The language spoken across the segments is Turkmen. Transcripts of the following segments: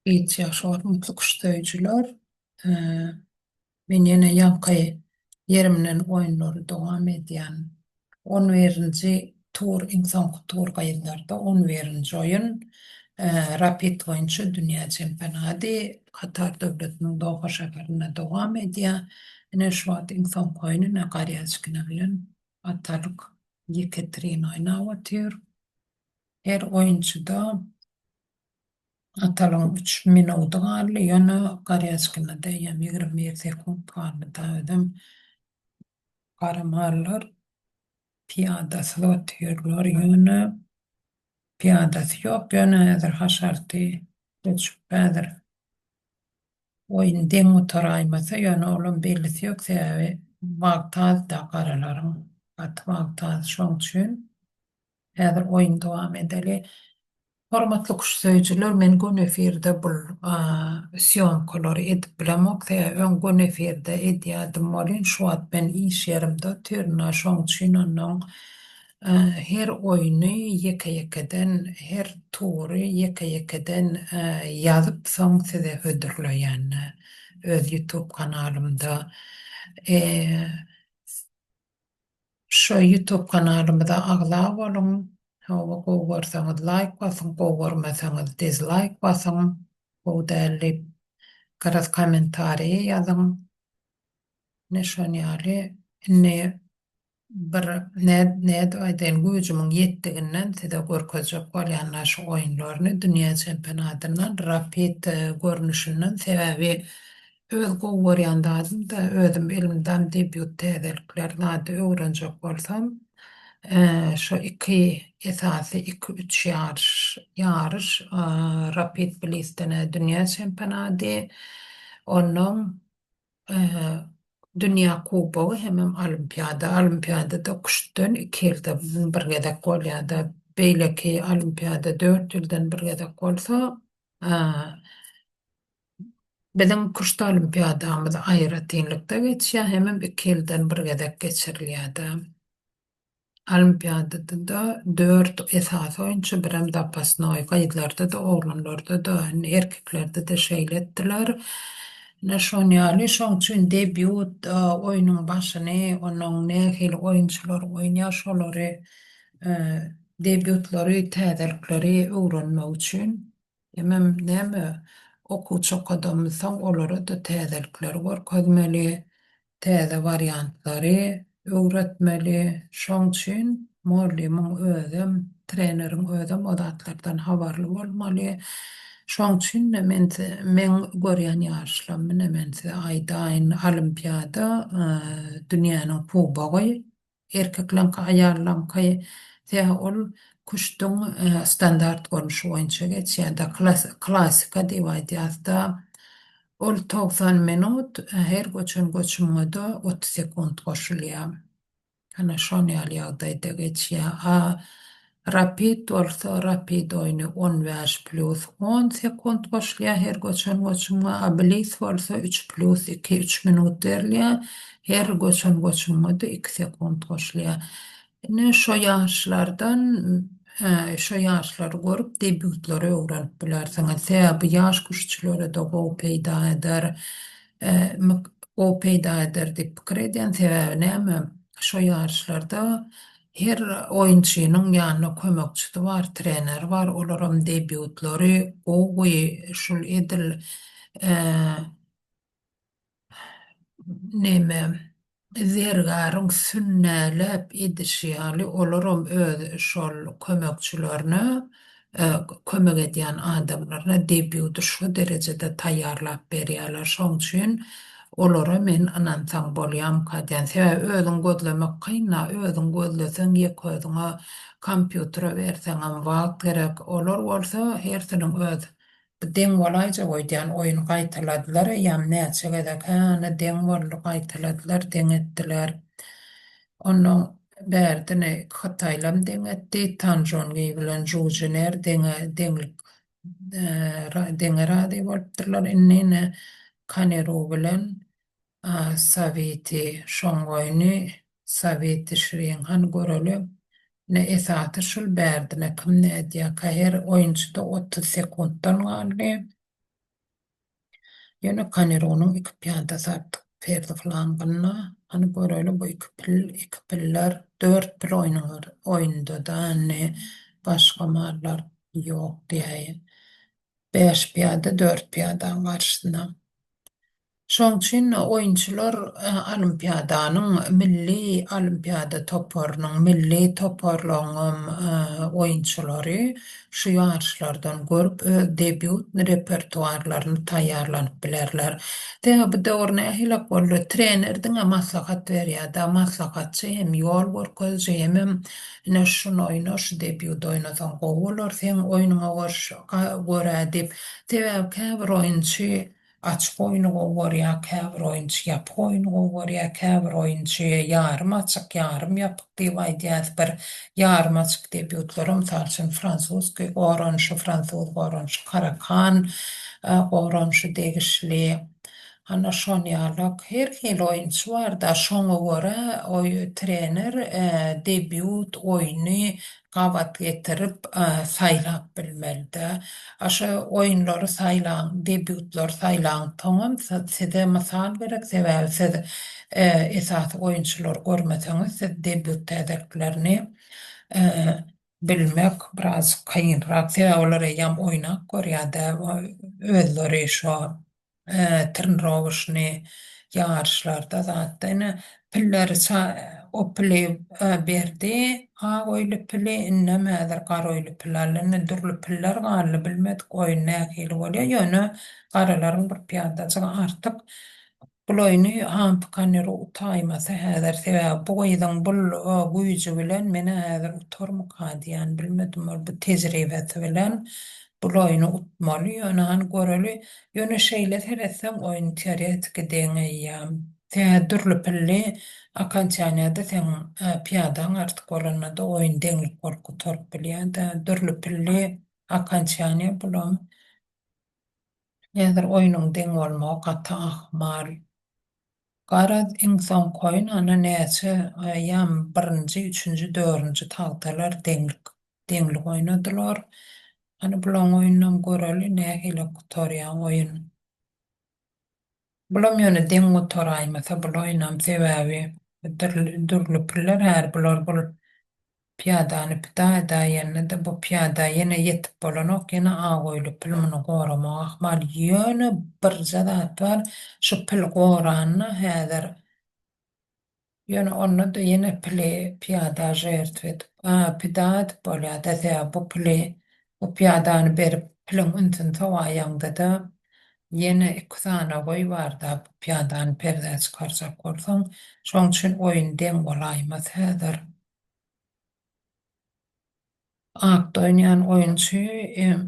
İyi yaşar mutlu kuşlayıcılar. Ee, Ben yine yankı yerimden oyunları devam ediyen 11. tur insan tur kayıtlarda 11. oyun Rapid oyuncu Dünya Çempionatı Katar Devleti'nin Doha şehirine devam ediyor. Yine şu an insan oyunu ne kariyazkine bilen atalık Yekaterin'i oynatıyor. Her oyuncu da Atalım 3 minutu kaldı. Yana Karayazkı'na da 21 sekund kaldı. Dağıdım karamarlar piyadası atıyorlar. Yana piyadası yok. Yana edir haşartı. Hiç bedir. Oyun demo taraymasa yana olan belirti yok. Sebebi vaktaz da karalarım. At vaktaz şun için. Edir oyun devam edeli. Hormatly kuşsöýüjüler, men gün efirde bul syomkylary edip bilemok te ön gün efirde edýädim bolyn şu wagt ben iş ýerimde türnä şoň üçin onuň her oýuny ýeke-ýekeden her tury ýeke-ýekeden ýazyp soň size hödürleýän öz YouTube kanalymda. Şu YouTube kanalımda aglap bolun. Hawa gowursaňyz like basyň, gowurmasaňyz dislike basyň. Bu däli garaz kommentariýa ýazyň. Neşan ýaly ne bir ne aýdyn güýjümiň ýetdiginden size görkezjek bolýan şu oýunlaryny dünýä çempionatynyň rapid görnüşinden sebäbi öz gowurýandadyň da özüm elimden debüt täzelikler zady öwrenjek bolsam şu iki esasy 2-3 yarış rapid bilistene dünýä çempionaty onuň Dünya Kubogu hemem Olimpiadada kuşdan 2 ýylda bir gezek bolýardy. Beýleki olimpiada 4 ýyldan bir gezek bolsa, biziň kuşda olimpiadamyz aýra tiňlikde geçýär, hemem 2 ýyldan bir gezek geçirilýärdi. Olimpiadada da 4 esas oyuncu birem zapasnoy gaýdlarda da oglanlarda da erkeklerde de şeýletdiler. Näşon ýaly şoň üçin debüt oýunyň başyny onuň nähili oyunçular oýnýar şolary debütlary, täzelikleri öwrenmek üçin hemem näme okuwçy adamysaň olara da täzelikleri görkezmeli. Täze variantlary öwretmeli. Şoň üçin muallimim özüm, trenerim özüm o zatlardan habarly bolmaly. Şoň üçin men görýän ýaşlam mense aýdaýyn olimpiada dünýäniň kubogy erkekler aýarlanky ol kuşdyň standart görnüşi boýunça geçýär da klasika diýip aýdýarda. Ol 90 minut her göçmede 30 sekund goşulýar. Ana şon ýaly ýagdaýda geçýär. Rapid bolsa rapid oýny 15+10 sekund goşulýar her göçmede. Bilis bolsa 3+2 3 minut berilýär. Her göçmede 2 sekund goşulýar. Ine şo ýaşlardan şo ýaşlary görüp debütlary öwrenip bilersiňiz. Sebäbi ýaş kuşçulary da gowy peýda eder. Gowy peýda eder diýip pikir edýän sebäbi näme? Şo ýaşlarda her oyunçynyň ýanyna kömekçisi bar, trener bar, olaryň debütlary gowy şol edil näme zergaryň sünnäläp edişi ýaly olaryň öz şol kömekçilerini kömek edýän adamlaryna debüty şu derejede taýýarlap berýärler. Şoň üçin olara men anansam bolýam kadýan. Sebäbi özüň gözlemek kynna, özüň gözleseň ýek-özüňe kompýutera berseň wagt gerek. Olar bolsa hersiniň öz deň bolaýja goýdýan oyun gaýtaladylar, ýa näçe gezek deň boldy gaýtaladylar, deň etdiler. Onu bärdine Hataýlam deň etdi, Tanjong bilen Jujiner deňlik deňe rady bolupdyrlar. Innine Kaneru bilen Saviti şoňgoýny Saviti Şirinhan göreli ne esasy şol bärdine kim nädýär her oyunçuda 30 sekunddan galdy. Yine Kaneron'un iki piyadası artık ferdi falan bununla. Hani böyle bu iki piller dört pil oynuyor. Oyunda da hani başka mallar yok diye. Beş piyade dört piyadan karşısında. Şoň üçin oýunçylar milli olimpiyada toparlynyň milli toparlanan oýunçylary şu ýarşlardan görüp debiut repertuarlaryny taýýarlanyp bilerler. Bu döwürne ähli bolly trenerdiň maslahat berýär, maslahatçy hem ýol görkezji hem ine şunu oýna, şu debiut oýnasaň gowy bolar, sen oýnuňa görä dip. Käbir oýunçy açık oyunu var ya käbir oyunçy ýapyk oyunu var ya käbir oyunçy yarım açık yarım ýapyk diýip aýdýar bir yarım açık debiutlarym mysal üçin fransuzsky oranşy fransuz oranşy Karakan oranşy degişli Hanna şon ýalyk her hil oyunçy bar da şoňa görä trener debiut oyuny gabat getirip saýlap bilmeli. Aşa oyunları saylan, debiutlar saylan, tamam, size masal gerek sebäbi siz esas oyunçular görmeseňiz, siz debut edeklerini e, bilmek biraz kayınrak. Sebäbi olar ýam oýnak görýär-de özleri şo trenirovşny ýarşlarda zatda pilleri o pili berdi. Ha öyle pili innemädir garoýly pillerlerini durly piller garly bilmedik oýun nähili bolýar. Ýöne garalaryň bir piýadasy artyk bul oýuny hampykanyr utaýmasa häzir sebäbi bu oýdan bul güýji bilen mene häzir utarmyka diýen bilmedim bu tejribesi bilen bul oýuny utmaly. Ýöne han göreli ýöne şeýle seretsem oýun teoretik deňeýär. Türlü pilli akançanyada sen piyadan artık olanla da oyun deňlik bolku torp bilýär da dürlü pilli akançanya bulam näder oyunun deň bolmagy gata ahmal gara insan koyun ana näçe ýam 1-nji, 3-nji, 4-nji tagdalar deňlik oynadylar. Hani bulan oyundan göreli nähili kutorýan oyun. Bulam ýöne deň motoraýmasa bul oýnam sebäbi dürlü piller her bular bul piyadany pida ýene-de bu piyada ýene ýetip bolanok ýene agoýly pil muny goramak ahmal ýöne bir zat bar şu pil goranyny häzir ýöne onda da ýene pili piyada jertw edip pida edip bolýar da bu pili bu piyadany berip pilin üntün tawaýanda da yine iki tane boy var da piyadan perde çıkarsak olsan, şoň üçin oyun deň bolaýmaz häzir. Akda oýnaýan oyunçy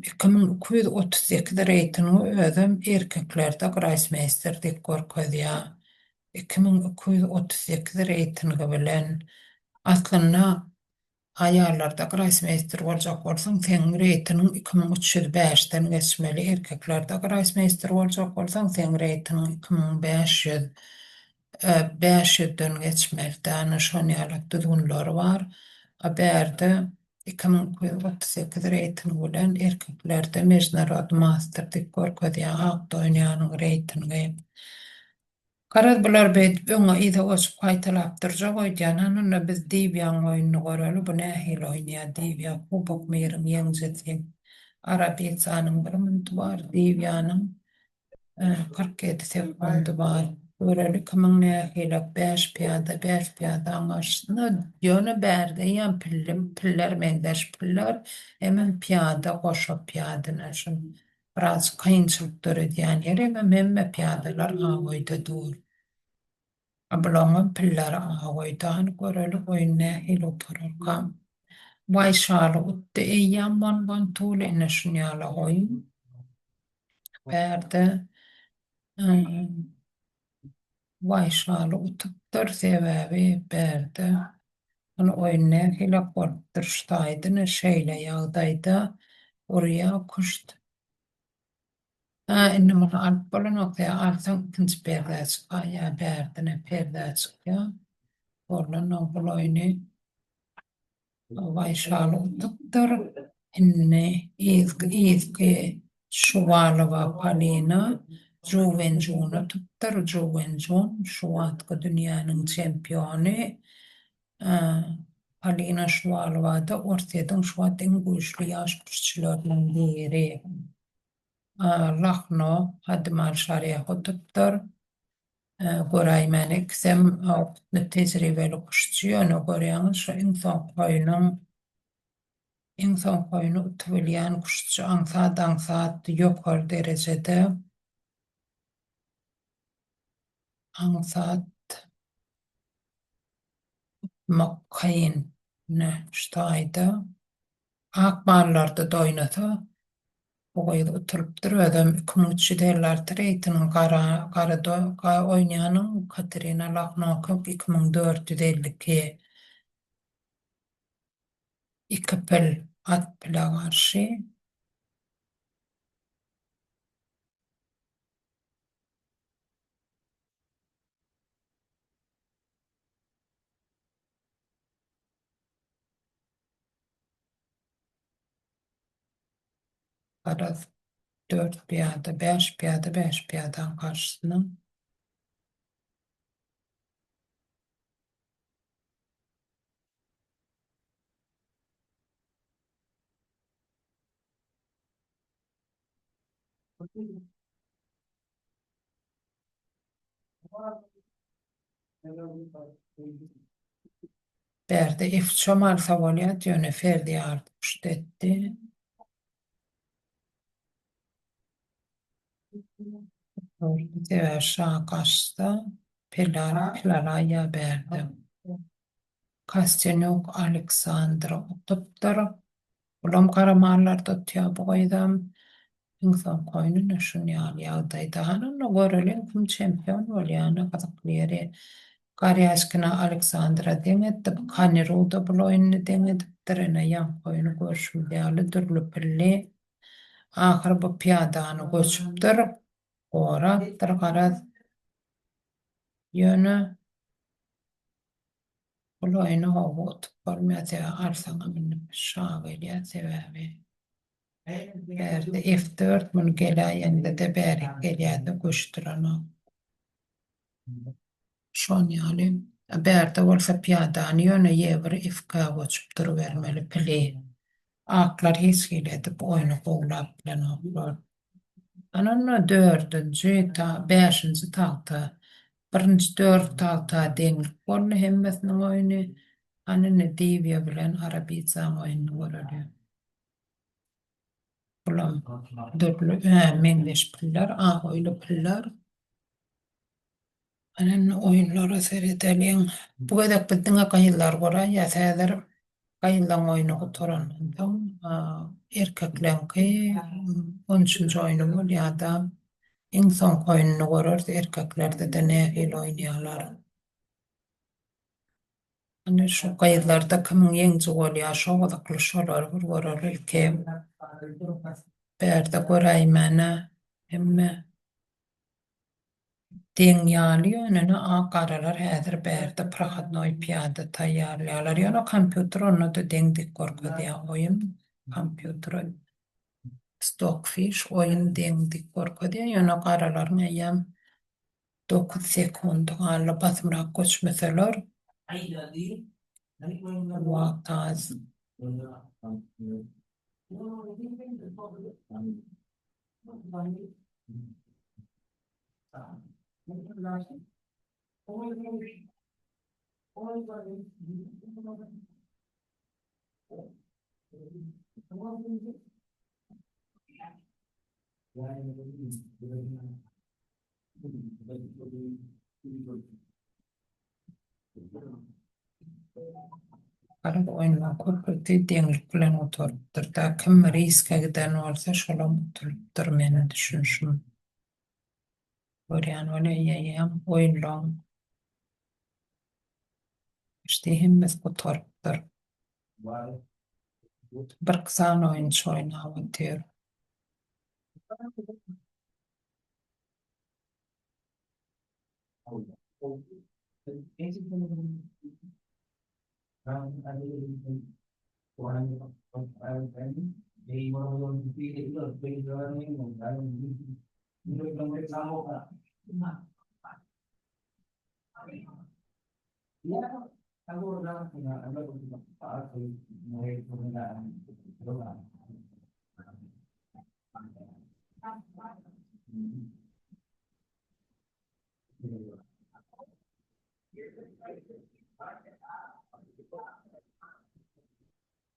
2232 reytingi özüm erkeklerde Grossmeister diýip görkezýär. 2232 reytingi bilen aslynda ayarlarda Grossmeister boljak bolsaň sen reytingin 2305-den geçmeli. Erkeklerde Grossmeister boljak bolsaň sen reytingin 2500 500-den geçmeli. Däne şon ýaly düzgünleri bar. Berde 2238 reyting bilen erkeklerde Mejnarod Master diýip görkezýär. Akda oýnaýanyň reytingi. Garaz bular bet öňe ýa-da oçup gaýtalapdyrjak oýdýan hanna biz diýýän oýuny göreli bu nähili oýnaýar diýýär kubok merim ýeňjesi Arabiyanyň bir minty bar diýýäniň 47 sekundy bar. Göreli kimin nähili 5 piyada 5 piyada aşyna ýöne bärde ýa piller meňdeş piller hemen piyada goşup piyadana şun biraz kynçylyklar edýän ýere memme piyadalar agoýda dur. Ablomın pilleri ağoydan göreli oýun nähili otururkam. Waýşaly utdy eýýän bon tuly ine şunýala oýun. Bärde waýşaly utypdyr sebäbi bärde ony oýun nähili gorpdyrşdaýdyny şeýle ýagdaýda oraya kuşt. Indi muny alyp bolanok diýe alsaň ikinji perde çykýar bärdine perde çykýar. Orlan bul oýuny waýşaly utypdyr. Inni izgi Şuvalowa Polina Zhou Wenjun'u tuttur. Zhou Wenjun şu anki dünyanın çempiyonu. Alina Şuvalova da ortadan şu an en güçlü yaş kuşçularının biri. Lahno Hadmal Şariye tuttur. Göraymenik sem tecrübeli kuşçu onu görüyorsun şu insan koyunu tüvleyen kuşçu ansat yukarı derecede ansat Makkayin ne ştaydı akbarlarda da oynadı. O koyda oturup duruyordu. Kumutçu derler Treyton'un oynayanın Katerina Laknok'u 2004'de iki pil at pile karşı para 4 piyade, 5 piyade, 5 piyadan karşısına verdi. İfçomal favoliyat yöne ferdi artmış etti. Diğer şakasta Pilaraya verdi. Kastenyok Aleksandra otuptur. Ulam karamarlar tutuyor bu koydam. İnsan koynuna şunu yağdaydı. Hanım o görülün kim şampiyon ol yani kazakları. Karyaşkına Aleksandra demetti. Kanı ruda bu oyunu demetti. Trene yan koyunu görüşmeli. Dürlü pilli. Ahır bu piyadanı göçüptür. Ora tırkaraz yönü. Bu oyunu hoğut. Görmeye arsana minnim şağıya sebebi. Berdi F4 mun gelayende de berik geliyade koşturana. Şon yani berde olsa piyadanı yöne yevri ifka koçup duruvermeli pili. Aklar his geledi bu oyunu kovlap bilen oklar. Ananna dördüncü ta beşinci talta. Birinci dört talta dengil. Onu hemmesinin oyunu ananı divya bilen Arabizan oyunu görülüyor. Ulan dörtlü, mengeş piller, oylu piller. Anan oyunları seyredelim. Bu kadar bildiğin kayıtlar var ya seyrer kayıtlan oyunu kuturan. Tam erkeklenki 13. oyunu var ya da insan oyununu görür erkeklerde de ne hil oynuyorlar. Hani şu kayıtlarda kimin yengci oluyor şu odaklı şolar var ki berde göreyim emme dünyalı yönünü ağaralar hədir bərdə praxadnoy piyada tayyarlayalar. Yəni kompüter onu da dendik korku diye oyun. Kompüter Stockfish oyun dendik korku diye. Yəni qaraların eyyam 9 sekund ağırlı basımrak koşmeseler. Vaktaz. Karada oyunlar korkutu denlik bilen oturup da kim riske giden olsa şolam oturup meni düşünüşüm. Görýän öyle ýeýem oyunlaň işte hemmes gotarpdyr. Bir kısan oyunçy oýnaýar.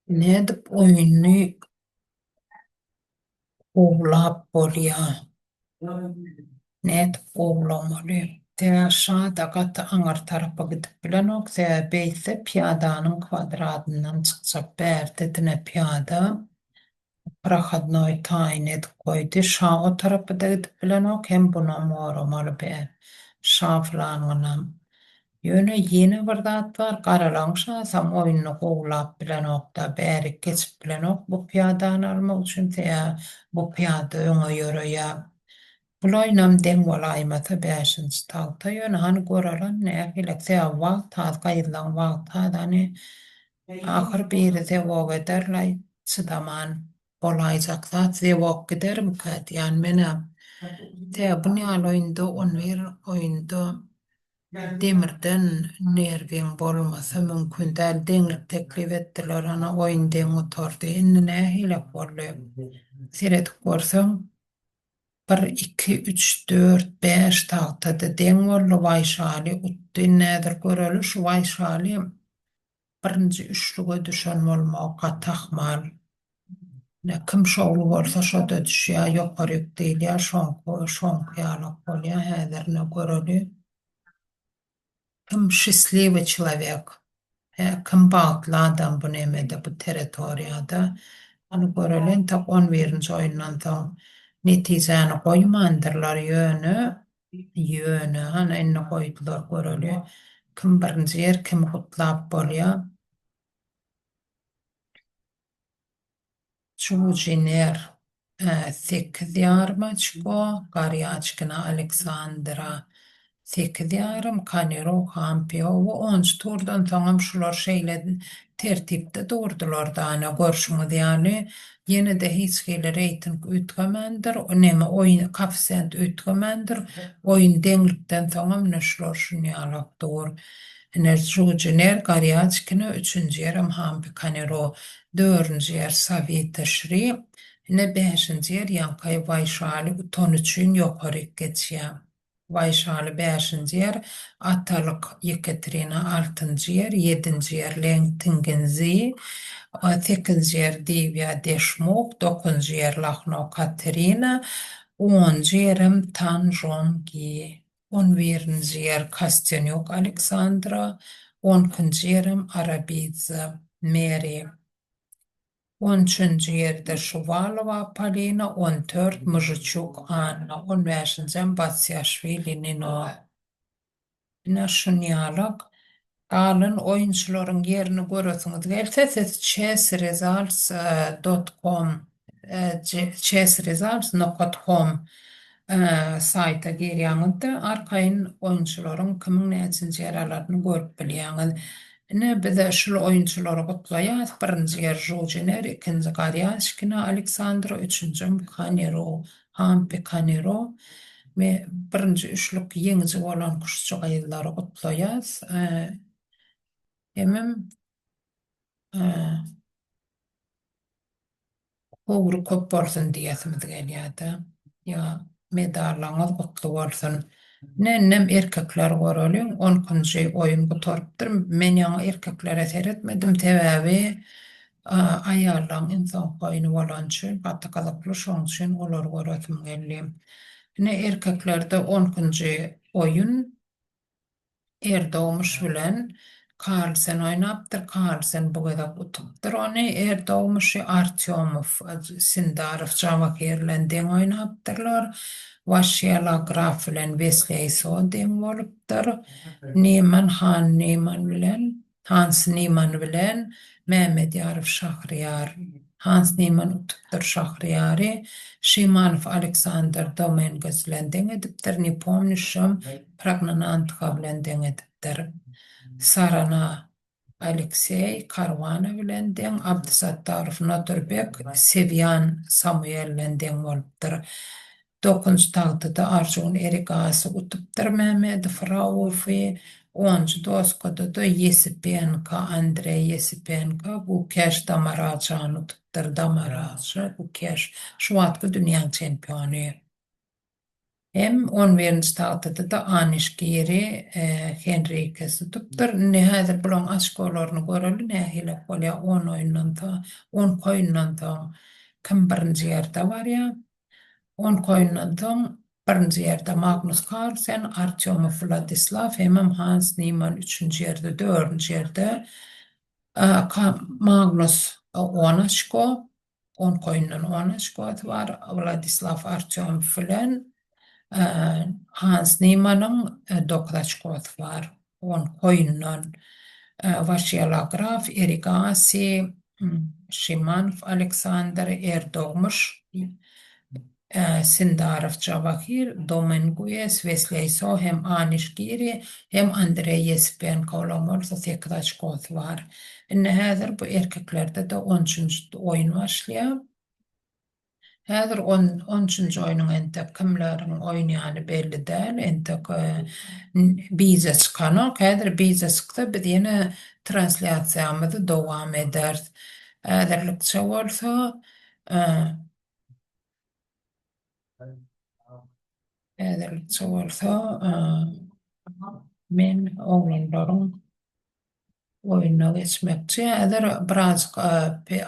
Nedip oyunu uğlapolya. Nedip uğlamalı. Te aşağı da katı angar tarafa gidip bilen ok. Te beyse piyadanın kvadratından çıkacak bertetine piyada. Проходной tayin koydu. Şa o tarafa da gidip bilen ok. Hem buna moramalı be. Şaflanğına. Yöne yeni bir dat var. Karalanşa sam oyunu koğulap bilen okta. Bärik geçip bilen ok. Bu piyadan almak için te bu piyada öňe yörüye. Buloynam deň bolaýmasa 5-nji tagta ýöne hani görelen nähilek te wagt taýdan gaýdylan wagt taýdany ahyr biri de wog ederler çydaman bolaýjak zat ze wog gidermikät ýani mene te bu ýaly oýunda on bir oýunda demirden nerwiň bolmasa mümkin däl deňlik teklip etdiler ana oýun deň oturdy indi nähilek boldy seredip görseň 1, 2, 3, 4, 5 tağtada deň boldy Waýşaly utdy näder göreli şu Waýşaly birinji üçlüge düşen bolmagy gatahmal. Kim şogly bolsa şoda düşýär, ýokaryk diýilýär, şoňky ýaly bolýar häzirine göreli. Kim şysливый человек. Kim bagtly adam bu nemede bu territoriýada. Any görelen tak 11-nji oýundan soň netijäni goýmandyrlar ýöne ana indi goýdular göreli. Kim birinji ýer kim gutlap bolýar. Чужинер 8 ýarmy çyko, Garyaçkina Aleksandra 8 ýarym, Kanero Kampiow 10 turdan soňam şular şeýle tertipde durdular dana görşüňiz ýaly ýene-de hiç hili reyting ütgemendir, näme oýun koeffisient ütgemendir, oýun deňlikden soňam şular şuny alak dur. Enerjiner Garyaçkina 3-nji ýerim Hampi Kanero 4-nji ýer Savitashri, ne 5-nji ýer Yankay Waýşaly bu ton üçin ýokary geçýär. Waýşaly 5-nji ýer, Atalyk Yekaterina 6-njy ýer, 7-nji ýer Leng Tingenzi, 8-nji ýer Divya Deşmok, 9-njy ýer Lachno Katerina, 10-njy ýerim Tanjongi, 11-nji ýer Kostyanyok Aleksandra, 12-njy ýerim Arabidze Meri. 13-nji ýerde Şuwalowa Polina, 14 Myzychuk Anna, 15-nji Batsyashvili Nino. Ine şunýalak galyn oýunçylaryň ýerini göresiňiz gelse siz chessresults.com chessresults.com sayta girýäňizde arkaýyn oýunçylaryň kimiň näçinji ýer alaryny görüp bilýäňiz. Ne bize şul oýunçylary gutlaýar. 1-nji ýer Jojiner, 2-nji Garyaçkina Aleksandra, 3-nji Kanero, Hampi Kanero. Me 1-nji üçlük ýeňji bolan kuşçy gaýdylary gutlaýar. Hemem howry köp bolsun diýesimiz gelýärdi. Ya medallaňyz gutly bolsun. Nennem erkekler göreli 10-njy oýun gutarpdyr. Men ýa erkeklere seretmedim täbäbi aýallaň insan goýuny bolançy gaty gazaply şoň üçin olar göresim geldi. Ne erkeklerde 10-njy oýun Erdoğmuş bilen Carlsen oýnapdyr. Carlsen bu gezek utupdyr. Ony Erdoğmuş Artyomow, Sindarov, Javakerlen deň oýnapdyrlar. Wasyala Graf bilen Wesley So deň bolupdyr. Neman Han Neman bilen, Hans Neman bilen Mehmet Yarif Şahriyar. Hans Neman utupdyr Şahriyary. Şimanov Aleksandr Dominguez bilen deň edipdir. Nepomnyşym Pragnanantka bilen deň edipdir. Sarana Aleksey Karvana bilen deň, Abdusattarov Naturbek Sevyan Samuel bilen deň bolupdyr. Dokuz tağda Arjun Erigası utuptır Mehmet Fraufi. Onç doskoda da Yesipenka, Andrei Yesipenka, bu keş damaracan utuptır damaracı, bu keş şu atkı dünya çempionu. Hem 11. tağda da Anish Giri, Henriquez utuptır. Nehadır bulun aşkolarını görülü nehile kolya 10 oyundan ta, 10 koyundan ta, kim birinci yerde var ya. On koyundan birinci yerde Magnus Carlsen, Artyom Vladislav, hem Hans Niemann üçüncü yerde, dördüncü yerde Magnus Onaşko, on koyundan Onaşko var, Vladislav Artyom filan, e, Hans Niemann'ın Doktaşko var, on koyundan Vasyala Graf, Erigasi, Shimanov Alexander Erdoğmuş, Sindarov Cavahir, Dominguez, Vesleyso, hem Anish Giri, hem Andrei Yesipenko Olomorza Tektaşkot var. Nehadır bu erkeklerde de 13. oyun başlıyor. Häzir 13. oyunun entek kimlerin oynayanı belli değil. Entek bize çıkanok. Häzir bize çıktı. Biz yine translasyamızı devam eder. Häzirlikçe olsa häzirlikçe olsa men oğlanlarım oyuna geçmekçi. Häzir biraz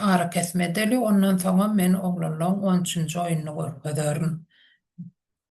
ara kesmedeli. Ondan sonra men oğlanlarım 13. oyunu görüp ederim.